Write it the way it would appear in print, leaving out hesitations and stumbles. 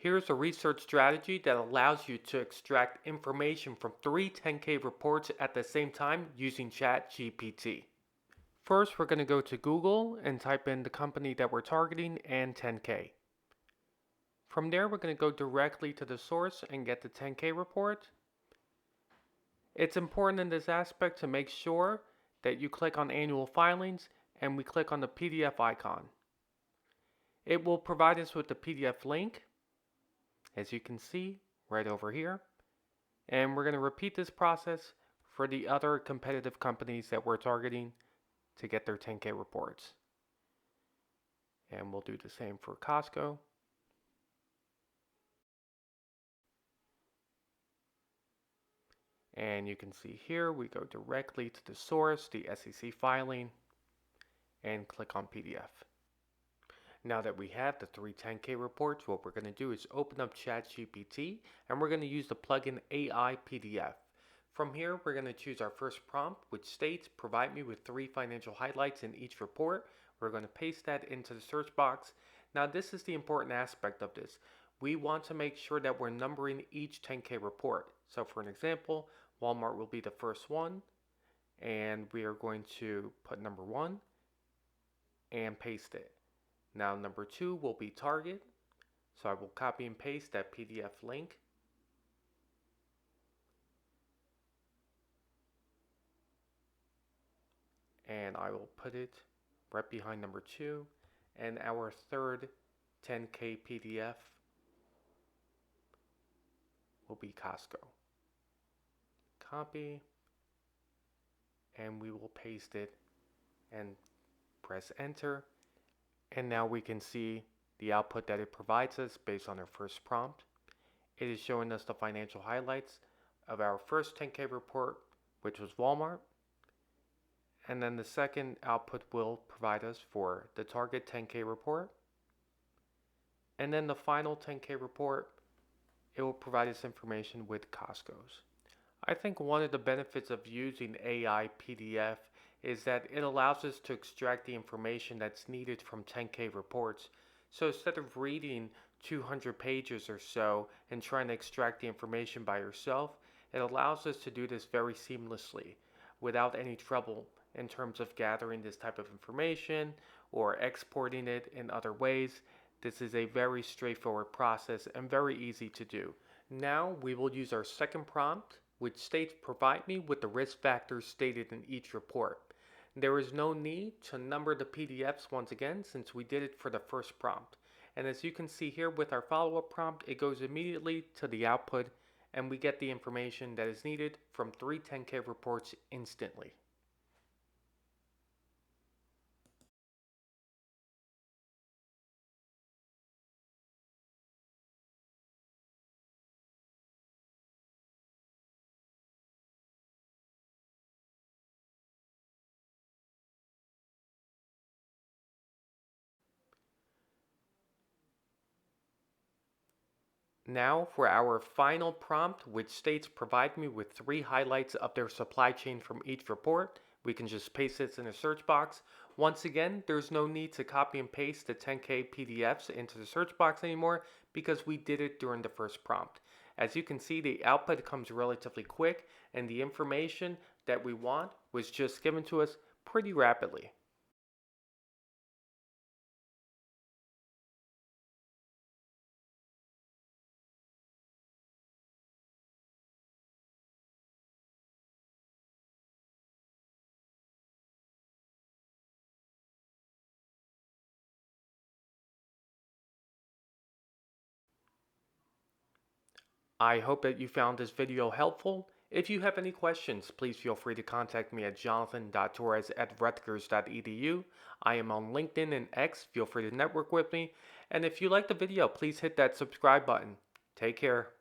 Here's a research strategy that allows you to extract information from three 10K reports at the same time using ChatGPT. First, we're going to go to Google and type in the company that we're targeting and 10K. From there, we're going to go directly to the source and get the 10K report. It's important in this aspect to make sure that you click on annual filings and we click on the PDF icon. It will provide us with the PDF link, as you can see right over here. And we're going to repeat this process for the other competitive companies that we're targeting to get their 10K reports. And we'll do the same for Costco. And you can see here we go directly to the source, the SEC filing, and click on PDF. Now that we have the three 10K reports, what we're going to do is open up ChatGPT and we're going to use the plugin AIPDF. From here, we're going to choose our first prompt, which states, provide me with 3 financial highlights in each report. We're going to paste that into the search box. Now, this is the important aspect of this. We want to make sure that we're numbering each 10K report. So for an example, Walmart will be the first one, and we are going to put number 1 and paste it. Now number 2 will be Target, so I will copy and paste that PDF link. And I will put it right behind number 2, and our third 10K PDF will be Costco. Copy, and we will paste it and press enter. And now we can see the output that it provides us based on our first prompt. It is showing us the financial highlights of our first 10K report, which was Walmart. And then the second output will provide us for the Target 10K report. And then the final 10K report, it will provide us information with Costco's. I think one of the benefits of using AI PDF is that it allows us to extract the information that's needed from 10K reports. So instead of reading 200 pages or so and trying to extract the information by yourself, it allows us to do this very seamlessly without any trouble in terms of gathering this type of information or exporting it in other ways. This is a very straightforward process and very easy to do. Now we will use our second prompt, which states, provide me with the risk factors stated in each report. There is no need to number the PDFs once again since we did it for the first prompt. And as you can see here with our follow-up prompt, it goes immediately to the output and we get the information that is needed from 3 10K reports instantly. Now for our final prompt, which states, provide me with 3 highlights of their supply chain from each report. We can just paste this in a search box. Once again, there's no need to copy and paste the 10K PDFs into the search box anymore because we did it during the first prompt. As you can see, the output comes relatively quick and the information that we want was just given to us pretty rapidly. I hope that you found this video helpful. If you have any questions, please feel free to contact me at jonathan.torres@rutgers.edu. I am on LinkedIn and X. Feel free to network with me. And if you liked the video, please hit that subscribe button. Take care.